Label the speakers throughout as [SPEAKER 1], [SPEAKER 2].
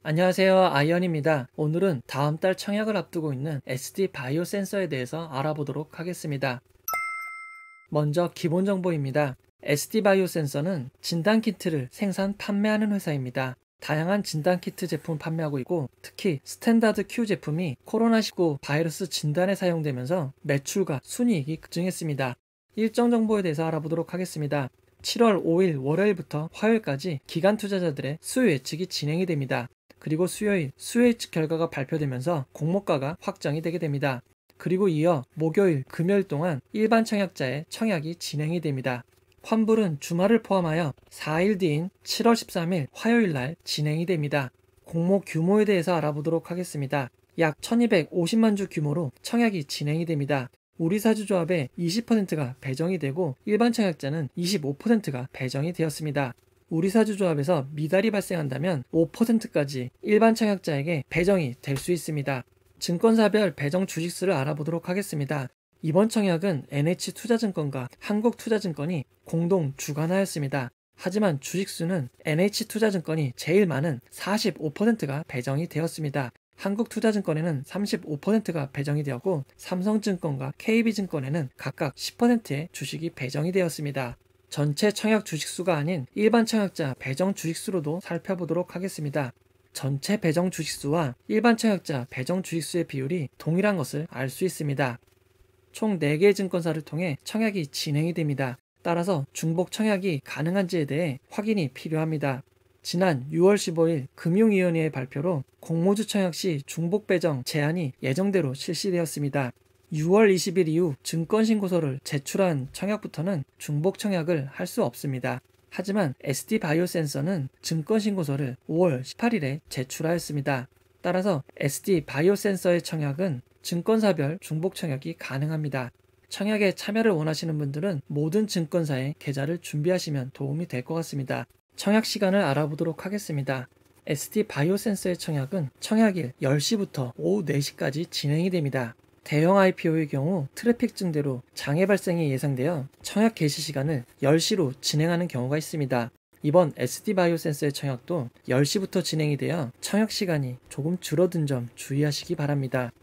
[SPEAKER 1] 안녕하세요. 아이언입니다. 오늘은 다음 달 청약을 앞두고 있는 SD 바이오 센서에 대해서 알아보도록 하겠습니다. 먼저 기본 정보입니다. SD 바이오 센서는 진단키트를 생산, 판매하는 회사입니다. 다양한 진단키트 제품 판매하고 있고, 특히 스탠다드 Q 제품이 코로나19 바이러스 진단에 사용되면서 매출과 순이익이 급증했습니다. 일정 정보에 대해서 알아보도록 하겠습니다. 7월 5일 월요일부터 화요일까지 기관 투자자들의 수요 예측이 진행이 됩니다. 그리고 수요일 수요 예측 결과가 발표되면서 공모가가 확정이 되게 됩니다. 그리고 이어 목요일, 금요일 동안 일반 청약자의 청약이 진행이 됩니다. 환불은 주말을 포함하여 4일 뒤인 7월 13일 화요일 날 진행이 됩니다. 공모 규모에 대해서 알아보도록 하겠습니다. 약 1250만 주 규모로 청약이 진행이 됩니다. 우리사주조합의 20%가 배정이 되고 일반 청약자는 25%가 배정이 되었습니다. 우리사주조합에서 미달이 발생한다면 5%까지 일반 청약자에게 배정이 될 수 있습니다. 증권사별 배정 주식수를 알아보도록 하겠습니다. 이번 청약은 NH투자증권과 한국투자증권이 공동 주관하였습니다. 하지만 주식수는 NH투자증권이 제일 많은 45%가 배정이 되었습니다. 한국투자증권에는 35%가 배정이 되었고, 삼성증권과 KB증권에는 각각 10%의 주식이 배정이 되었습니다. 전체 청약 주식수가 아닌 일반 청약자 배정 주식수로도 살펴보도록 하겠습니다. 전체 배정 주식수와 일반 청약자 배정 주식수의 비율이 동일한 것을 알 수 있습니다. 총 4개의 증권사를 통해 청약이 진행이 됩니다. 따라서 중복 청약이 가능한지에 대해 확인이 필요합니다. 지난 6월 15일 금융위원회의 발표로 공모주 청약 시 중복 배정 제한이 예정대로 실시되었습니다. 6월 20일 이후 증권신고서를 제출한 청약부터는 중복 청약을 할 수 없습니다. 하지만 SD 바이오 센서는 증권신고서를 5월 18일에 제출하였습니다. 따라서 SD 바이오 센서의 청약은 증권사별 중복 청약이 가능합니다. 청약에 참여를 원하시는 분들은 모든 증권사의 계좌를 준비하시면 도움이 될 것 같습니다. 청약 시간을 알아보도록 하겠습니다. SD 바이오 센서의 청약은 청약일 10시부터 오후 4시까지 진행이 됩니다. 대형 IPO의 경우 트래픽 증대로 장애 발생이 예상되어 청약 개시 시간을 10시로 진행하는 경우가 있습니다. 이번 SD 바이오 센서의 청약도 10시부터 진행이 되어 청약 시간이 조금 줄어든 점 주의하시기 바랍니다.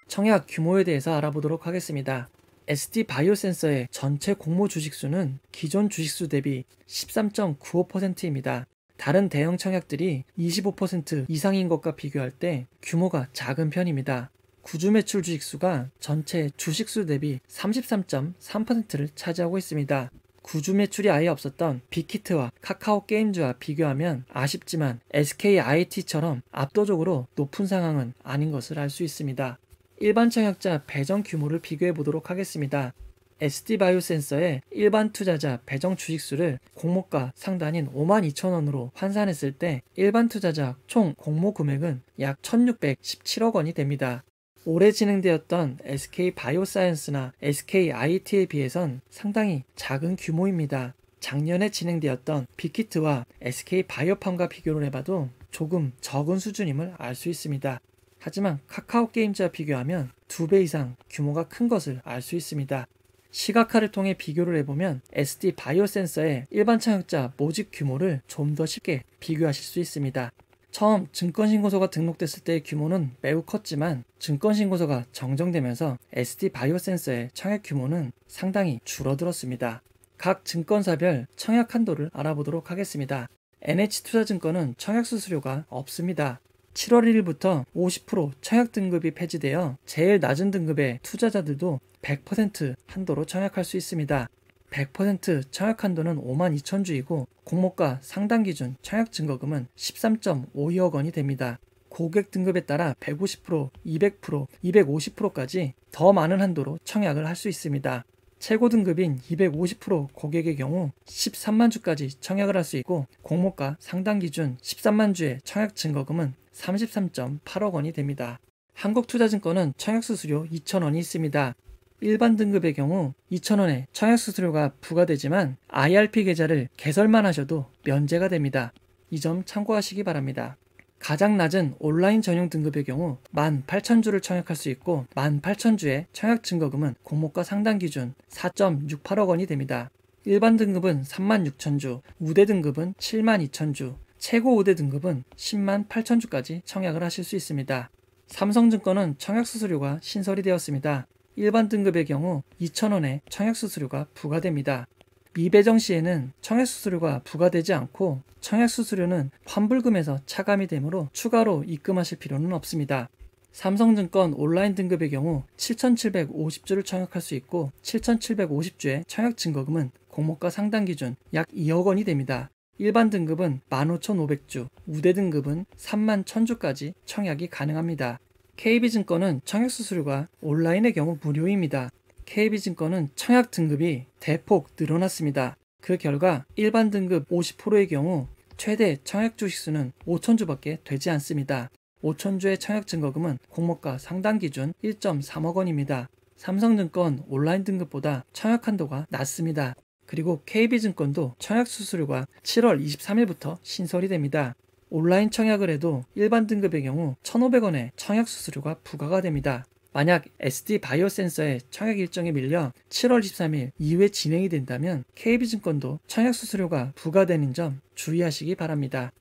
[SPEAKER 1] 청약 규모에 대해서 알아보도록 하겠습니다. SD 바이오 센서의 전체 공모 주식수는 기존 주식수 대비 13.95%입니다. 다른 대형 청약들이 25% 이상인 것과 비교할 때 규모가 작은 편입니다. 구주 매출 주식수가 전체 주식수 대비 33.3%를 차지하고 있습니다. 구주 매출이 아예 없었던 빅히트와 카카오게임즈와 비교하면 아쉽지만 SKIT처럼 압도적으로 높은 상황은 아닌 것을 알 수 있습니다. 일반 청약자 배정 규모를 비교해 보도록 하겠습니다. SD 바이오 센서의 일반 투자자 배정 주식수를 공모가 상단인 52,000원으로 환산했을 때 일반 투자자 총 공모 금액은 약 1,617억 원이 됩니다. 올해 진행되었던 SK 바이오사이언스나 SKIT에 비해선 상당히 작은 규모입니다. 작년에 진행되었던 빅히트와 SK 바이오팜과 비교를 해봐도 조금 적은 수준임을 알 수 있습니다. 하지만 카카오게임즈와 비교하면 2배 이상 규모가 큰 것을 알 수 있습니다. 시각화를 통해 비교를 해보면 SD 바이오 센서의 일반 청약자 모집 규모를 좀 더 쉽게 비교하실 수 있습니다. 처음 증권신고서가 등록됐을 때의 규모는 매우 컸지만 증권신고서가 정정되면서 SD 바이오 센서의 청약 규모는 상당히 줄어들었습니다. 각 증권사별 청약 한도를 알아보도록 하겠습니다. NH투자증권은 청약 수수료가 없습니다. 7월 1일부터 50% 청약 등급이 폐지되어 제일 낮은 등급의 투자자들도 100% 한도로 청약할 수 있습니다. 100% 청약 한도는 52,000주이고 공모가 상단 기준 청약 증거금은 13.52억 원이 됩니다. 고객 등급에 따라 150%, 200%, 250%까지 더 많은 한도로 청약을 할 수 있습니다. 최고 등급인 250% 고객의 경우 13만 주까지 청약을 할 수 있고 공모가 상단 기준 13만 주의 청약 증거금은 33.8억 원이 됩니다. 한국투자증권은 청약 수수료 2,000원이 있습니다. 일반 등급의 경우 2,000원의 청약 수수료가 부과되지만 IRP 계좌를 개설만 하셔도 면제가 됩니다. 이 점 참고하시기 바랍니다. 가장 낮은 온라인 전용 등급의 경우 18,000주를 청약할 수 있고 18,000주의 청약 증거금은 공모가 상단 기준 4.68억 원이 됩니다. 일반 등급은 36,000주, 우대 등급은 72,000주, 최고 5대 등급은 10만 8천 주까지 청약을 하실 수 있습니다. 삼성증권은 청약수수료가 신설이 되었습니다. 일반 등급의 경우 2,000원의 청약수수료가 부과됩니다. 미배정 시에는 청약수수료가 부과되지 않고 청약수수료는 환불금에서 차감이 되므로 추가로 입금하실 필요는 없습니다. 삼성증권 온라인 등급의 경우 7,750주를 청약할 수 있고 7,750주의 청약 증거금은 공모가 상당 기준 약 2억 원이 됩니다. 일반 등급은 15,500주, 우대 등급은 3만 1,000주까지 청약이 가능합니다. KB증권은 청약수수료가 온라인의 경우 무료입니다. KB증권은 청약 등급이 대폭 늘어났습니다. 그 결과 일반 등급 50%의 경우 최대 청약 주식수는 5,000주밖에 되지 않습니다. 5,000주의 청약 증거금은 공모가 상당 기준 1.3억 원입니다. 삼성증권 온라인 등급보다 청약 한도가 낮습니다. 그리고 KB증권도 청약 수수료가 7월 23일부터 신설이 됩니다. 온라인 청약을 해도 일반 등급의 경우 1,500원의 청약 수수료가 부과가 됩니다. 만약 SD바이오센서의 청약 일정이 밀려 7월 23일 이후에 진행이 된다면 KB증권도 청약 수수료가 부과되는 점 주의하시기 바랍니다.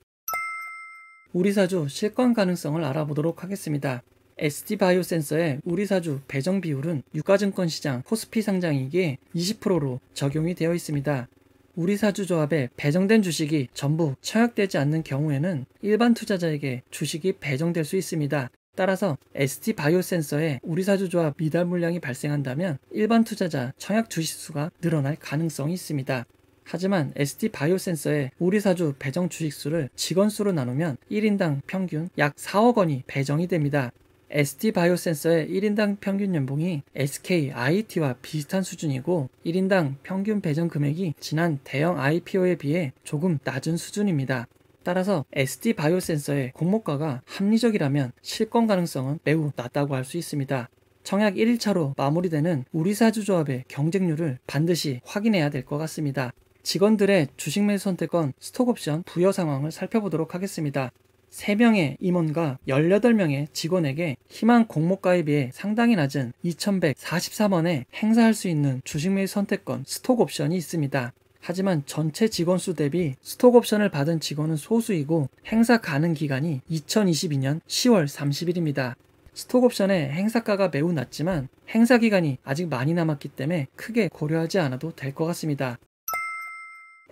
[SPEAKER 1] 우리사주 실권 가능성을 알아보도록 하겠습니다. SD바이오센서의 우리사주 배정 비율은 유가증권시장 코스피 상장이기에 20%로 적용이 되어 있습니다. 우리사주조합에 배정된 주식이 전부 청약되지 않는 경우에는 일반 투자자에게 주식이 배정될 수 있습니다. 따라서 SD바이오센서의 우리사주조합 미달 물량이 발생한다면 일반 투자자 청약 주식수가 늘어날 가능성이 있습니다. 하지만 SD바이오센서의 우리사주 배정 주식수를 직원수로 나누면 1인당 평균 약 4억 원이 배정이 됩니다. SD바이오센서의 1인당 평균 연봉이 SKIT와 비슷한 수준이고 1인당 평균 배정 금액이 지난 대형 IPO에 비해 조금 낮은 수준입니다. 따라서 SD바이오센서의 공모가가 합리적이라면 실권 가능성은 매우 낮다고 할 수 있습니다. 청약 1일차로 마무리되는 우리사주조합의 경쟁률을 반드시 확인해야 될 것 같습니다. 직원들의 주식 매수 선택권, 스톡옵션 부여 상황을 살펴보도록 하겠습니다. 3명의 임원과 18명의 직원에게 희망 공모가에 비해 상당히 낮은 2,143원에 행사할 수 있는 주식 매수 선택권, 스톡옵션이 있습니다. 하지만 전체 직원 수 대비 스톡옵션을 받은 직원은 소수이고 행사 가능 기간이 2022년 10월 30일입니다. 스톡옵션의 행사가가 매우 낮지만 행사 기간이 아직 많이 남았기 때문에 크게 고려하지 않아도 될 것 같습니다.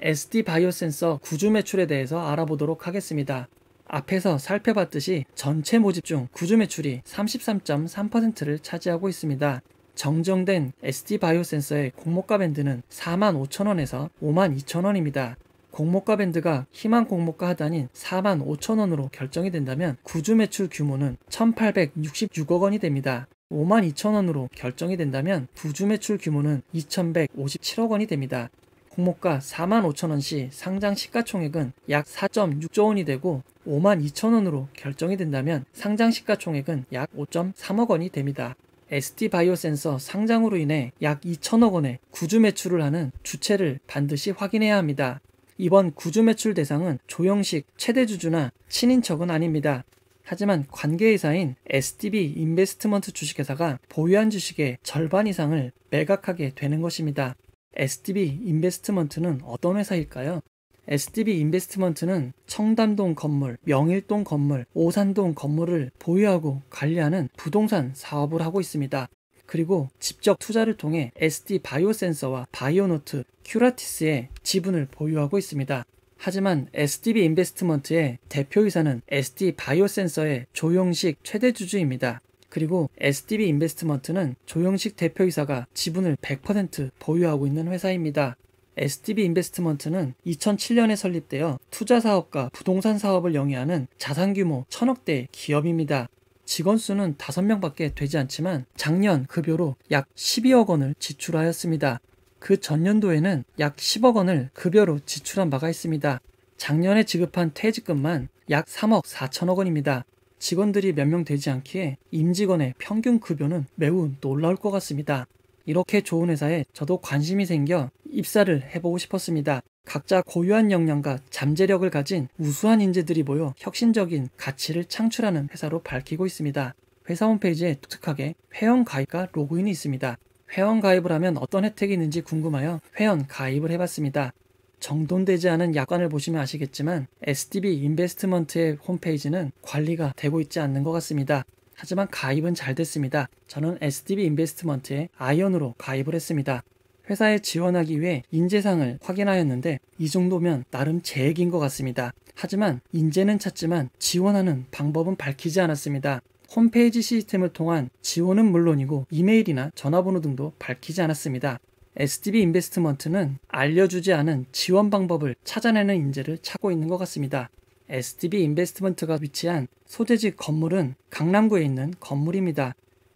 [SPEAKER 1] SD바이오센서 구주 매출에 대해서 알아보도록 하겠습니다. 앞에서 살펴봤듯이 전체 모집 중 구주 매출이 33.3%를 차지하고 있습니다. 정정된 SD바이오센서의 공모가 밴드는 45,000원에서 52,000원입니다. 공모가 밴드가 희망 공모가 하단인 45,000원으로 결정이 된다면 구주 매출 규모는 1,866억 원이 됩니다. 52,000원으로 결정이 된다면 구주 매출 규모는 2,157억 원이 됩니다. 공모가 45,000원 시 상장 시가총액은 약 4.6조 원이 되고 52,000원으로 결정이 된다면 상장 시가총액은 약 5.3억 원이 됩니다. SD바이오센서 상장으로 인해 약 2천억 원의 구주 매출을 하는 주체를 반드시 확인해야 합니다. 이번 구주 매출 대상은 조영식 최대주주나 친인척은 아닙니다. 하지만 관계회사인 SDB 인베스트먼트 주식회사가 보유한 주식의 절반 이상을 매각하게 되는 것입니다. SDB 인베스트먼트는 어떤 회사일까요? SDB 인베스트먼트는 청담동 건물, 명일동 건물, 오산동 건물을 보유하고 관리하는 부동산 사업을 하고 있습니다. 그리고 직접 투자를 통해 SD바이오센서와 바이오노트, 큐라티스의 지분을 보유하고 있습니다. 하지만 SDB 인베스트먼트의 대표이사는 SD바이오센서의 조영식 최대주주입니다. 그리고 SDB 인베스트먼트는 조영식 대표이사가 지분을 100% 보유하고 있는 회사입니다. SDB 인베스트먼트는 2007년에 설립되어 투자사업과 부동산 사업을 영위하는 자산규모 1,000억대 기업입니다. 직원 수는 5명밖에 되지 않지만 작년 급여로 약 12억 원을 지출하였습니다. 그 전년도에는 약 10억 원을 급여로 지출한 바가 있습니다. 작년에 지급한 퇴직금만 약 3억 4천억 원입니다. 직원들이 몇 명 되지 않기에 임직원의 평균 급여는 매우 놀라울 것 같습니다. 이렇게 좋은 회사에 저도 관심이 생겨 입사를 해보고 싶었습니다. 각자 고유한 역량과 잠재력을 가진 우수한 인재들이 모여 혁신적인 가치를 창출하는 회사로 밝히고 있습니다. 회사 홈페이지에 독특하게 회원 가입과 로그인이 있습니다. 회원 가입을 하면 어떤 혜택이 있는지 궁금하여 회원 가입을 해봤습니다. 정돈되지 않은 약관을 보시면 아시겠지만 SDB 인베스트먼트의 홈페이지는 관리가 되고 있지 않는 것 같습니다. 하지만 가입은 잘 됐습니다. 저는 SDB 인베스트먼트에 아이언으로 가입을 했습니다. 회사에 지원하기 위해 인재상을 확인하였는데 이 정도면 나름 제액인 것 같습니다. 하지만 인재는 찾지만 지원하는 방법은 밝히지 않았습니다. 홈페이지 시스템을 통한 지원은 물론이고 이메일이나 전화번호 등도 밝히지 않았습니다. SDB 인베스트먼트는 알려주지 않은 지원 방법을 찾아내는 인재를 찾고 있는 것 같습니다. SDB 인베스트먼트가 위치한 소재지 건물은 강남구에 있는 건물입니다.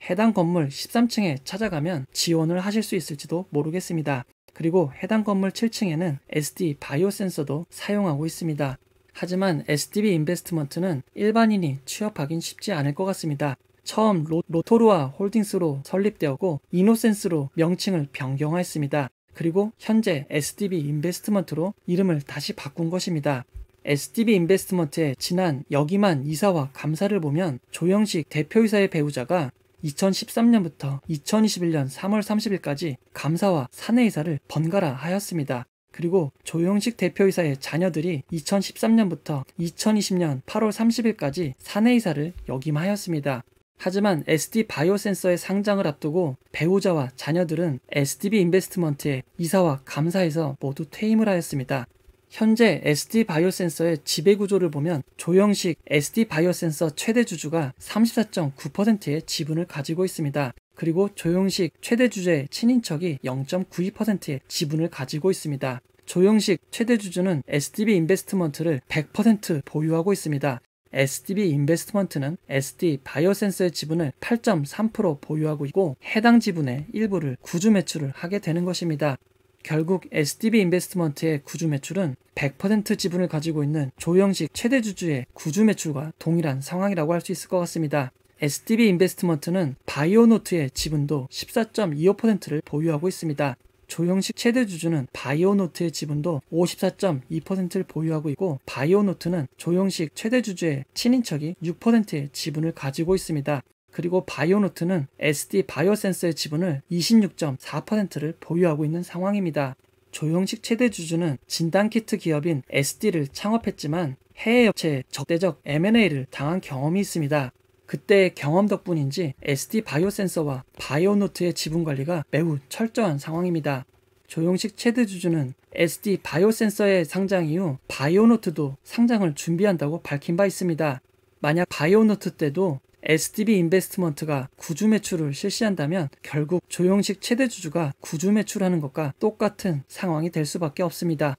[SPEAKER 1] 해당 건물 13층에 찾아가면 지원을 하실 수 있을지도 모르겠습니다. 그리고 해당 건물 7층에는 SD 바이오 센서도 사용하고 있습니다. 하지만 SDB 인베스트먼트는 일반인이 취업하긴 쉽지 않을 것 같습니다. 처음 로토루아 홀딩스로 설립되었고 이노센스로 명칭을 변경하였습니다. 그리고 현재 SDB 인베스트먼트로 이름을 다시 바꾼 것입니다. SDB 인베스트먼트의 지난 역임한 이사와 감사를 보면 조영식 대표이사의 배우자가 2013년부터 2021년 3월 30일까지 감사와 사내이사를 번갈아 하였습니다. 그리고 조영식 대표이사의 자녀들이 2013년부터 2020년 8월 30일까지 사내이사를 역임하였습니다. 하지만 SD 바이오 센서의 상장을 앞두고 배우자와 자녀들은 SDB 인베스트먼트의 이사와 감사에서 모두 퇴임을 하였습니다. 현재 SD 바이오 센서의 지배구조를 보면 조영식 SD 바이오 센서 최대 주주가 34.9%의 지분을 가지고 있습니다. 그리고 조영식 최대 주주의 친인척이 0.92%의 지분을 가지고 있습니다. 조영식 최대 주주는 SDB 인베스트먼트를 100% 보유하고 있습니다. SDB 인베스트먼트는 SD 바이오 센서의 지분을 8.3% 보유하고 있고 해당 지분의 일부를 구주 매출을 하게 되는 것입니다. 결국 SDB 인베스트먼트의 구주 매출은 100% 지분을 가지고 있는 조영식 최대 주주의 구주 매출과 동일한 상황이라고 할 수 있을 것 같습니다. SDB 인베스트먼트는 바이오노트의 지분도 14.25%를 보유하고 있습니다. 조영식 최대 주주는 바이오노트의 지분도 54.2%를 보유하고 있고 바이오노트는 조영식 최대 주주의 친인척이 6%의 지분을 가지고 있습니다. 그리고 바이오노트는 SD 바이오 센서의 지분을 26.4%를 보유하고 있는 상황입니다. 조영식 최대 주주는 진단키트 기업인 SD를 창업했지만 해외 업체의 적대적 M&A를 당한 경험이 있습니다. 그때의 경험 덕분인지 SD 바이오 센서와 바이오노트의 지분 관리가 매우 철저한 상황입니다. 조영식 최대 주주는 SD 바이오 센서의 상장 이후 바이오노트도 상장을 준비한다고 밝힌 바 있습니다. 만약 바이오노트 때도 SDB 인베스트먼트가 구주 매출을 실시한다면 결국 조영식 최대 주주가 구주 매출하는 것과 똑같은 상황이 될 수밖에 없습니다.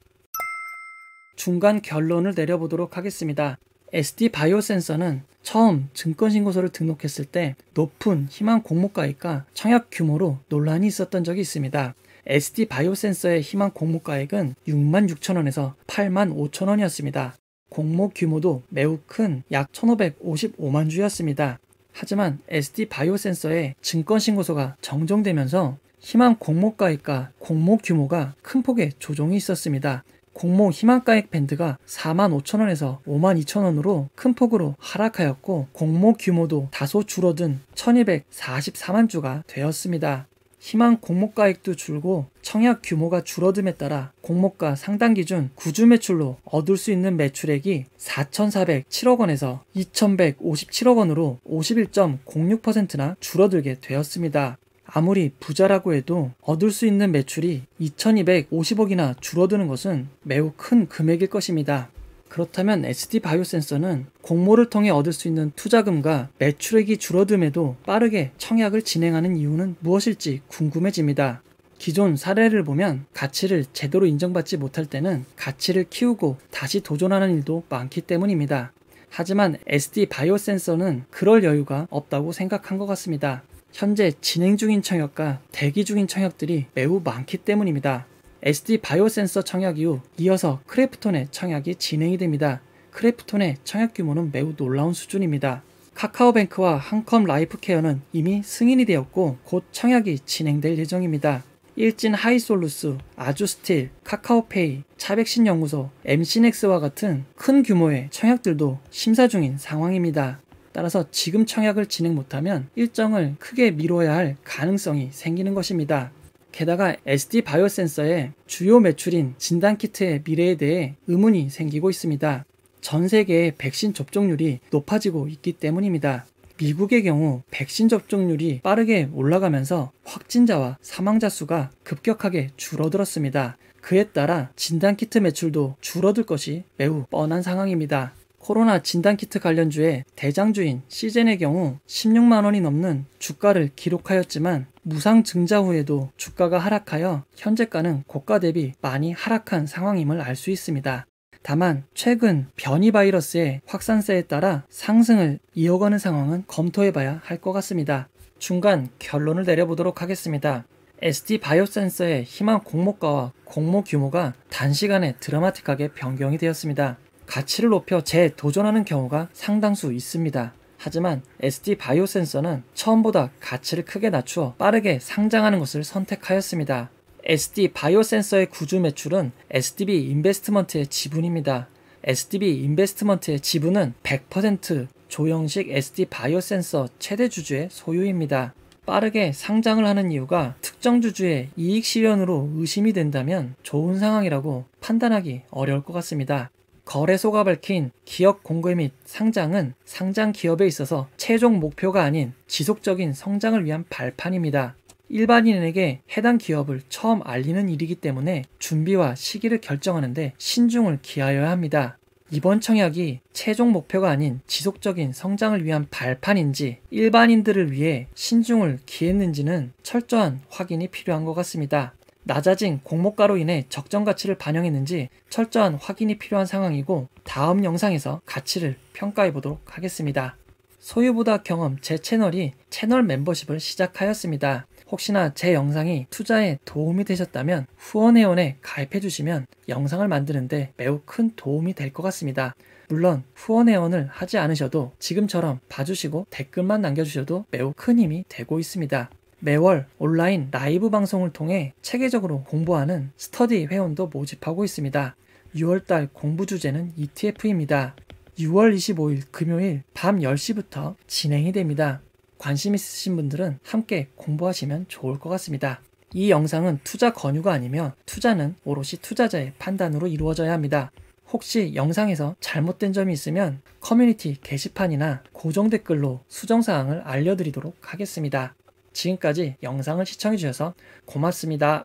[SPEAKER 1] 중간 결론을 내려보도록 하겠습니다. SD 바이오 센서는 처음 증권신고서를 등록했을 때 높은 희망 공모가액과 청약 규모로 논란이 있었던 적이 있습니다. SD 바이오 센서의 희망 공모가액은 66,000원에서 85,000원이었습니다. 공모 규모도 매우 큰 약 1,555만 주였습니다. 하지만 SD 바이오 센서의 증권신고서가 정정되면서 희망 공모가액과 공모 규모가 큰 폭의 조정이 있었습니다. 공모 희망가액 밴드가 45,000원에서 52,000원으로 큰 폭으로 하락하였고 공모 규모도 다소 줄어든 1,244만 주가 되었습니다. 희망 공모가액도 줄고 청약 규모가 줄어듦에 따라 공모가 상당 기준 구주 매출로 얻을 수 있는 매출액이 4,407억 원에서 2,157억 원으로 51.06%나 줄어들게 되었습니다. 아무리 부자라고 해도 얻을 수 있는 매출이 2,250억이나 줄어드는 것은 매우 큰 금액일 것입니다. 그렇다면 SD 바이오 센서는 공모를 통해 얻을 수 있는 투자금과 매출액이 줄어듦에도 빠르게 청약을 진행하는 이유는 무엇일지 궁금해집니다. 기존 사례를 보면 가치를 제대로 인정받지 못할 때는 가치를 키우고 다시 도전하는 일도 많기 때문입니다. 하지만 SD 바이오 센서는 그럴 여유가 없다고 생각한 것 같습니다. 현재 진행 중인 청약과 대기 중인 청약들이 매우 많기 때문입니다. SD 바이오 센서 청약 이후 이어서 크래프톤의 청약이 진행이 됩니다. 크래프톤의 청약 규모는 매우 놀라운 수준입니다. 카카오뱅크와 한컴 라이프케어는 이미 승인이 되었고 곧 청약이 진행될 예정입니다. 일진 하이솔루스, 아주스틸, 카카오페이, 차백신연구소, MC넥스와 같은 큰 규모의 청약들도 심사 중인 상황입니다. 따라서 지금 청약을 진행 못하면 일정을 크게 미뤄야 할 가능성이 생기는 것입니다. 게다가 SD 바이오 센서의 주요 매출인 진단키트의 미래에 대해 의문이 생기고 있습니다. 전 세계의 백신 접종률이 높아지고 있기 때문입니다. 미국의 경우 백신 접종률이 빠르게 올라가면서 확진자와 사망자 수가 급격하게 줄어들었습니다. 그에 따라 진단키트 매출도 줄어들 것이 매우 뻔한 상황입니다. 코로나 진단키트 관련주의 대장주인 시젠의 경우 16만 원이 넘는 주가를 기록하였지만 무상 증자 후에도 주가가 하락하여 현재가는 고가 대비 많이 하락한 상황임을 알 수 있습니다. 다만 최근 변이 바이러스의 확산세에 따라 상승을 이어가는 상황은 검토해봐야 할 것 같습니다. 중간 결론을 내려보도록 하겠습니다. SD 바이오 센서의 희망 공모가와 공모 규모가 단시간에 드라마틱하게 변경이 되었습니다. 가치를 높여 재도전하는 경우가 상당수 있습니다. 하지만 SD 바이오 센서는 처음보다 가치를 크게 낮추어 빠르게 상장하는 것을 선택하였습니다. SD 바이오 센서의 구주 매출은 SDB 인베스트먼트의 지분입니다. SDB 인베스트먼트의 지분은 100% 조형식 SD 바이오 센서 최대 주주의 소유입니다. 빠르게 상장을 하는 이유가 특정 주주의 이익 실현으로 의심이 된다면 좋은 상황이라고 판단하기 어려울 것 같습니다. 거래소가 밝힌 기업 공개 및 상장은 상장 기업에 있어서 최종 목표가 아닌 지속적인 성장을 위한 발판입니다. 일반인에게 해당 기업을 처음 알리는 일이기 때문에 준비와 시기를 결정하는데 신중을 기하여야 합니다. 이번 청약이 최종 목표가 아닌 지속적인 성장을 위한 발판인지 일반인들을 위해 신중을 기했는지는 철저한 확인이 필요한 것 같습니다. 낮아진 공모가로 인해 적정 가치를 반영했는지 철저한 확인이 필요한 상황이고 다음 영상에서 가치를 평가해 보도록 하겠습니다. 소유보다 경험 제 채널이 채널 멤버십을 시작하였습니다. 혹시나 제 영상이 투자에 도움이 되셨다면 후원회원에 가입해 주시면 영상을 만드는데 매우 큰 도움이 될 것 같습니다. 물론 후원회원을 하지 않으셔도 지금처럼 봐주시고 댓글만 남겨주셔도 매우 큰 힘이 되고 있습니다. 매월 온라인 라이브 방송을 통해 체계적으로 공부하는 스터디 회원도 모집하고 있습니다. 6월달 공부 주제는 ETF입니다. 6월 25일 금요일 밤 10시부터 진행이 됩니다. 관심 있으신 분들은 함께 공부하시면 좋을 것 같습니다. 이 영상은 투자 권유가 아니며 투자는 오롯이 투자자의 판단으로 이루어져야 합니다. 혹시 영상에서 잘못된 점이 있으면 커뮤니티 게시판이나 고정 댓글로 수정사항을 알려드리도록 하겠습니다. 지금까지 영상을 시청해주셔서 고맙습니다.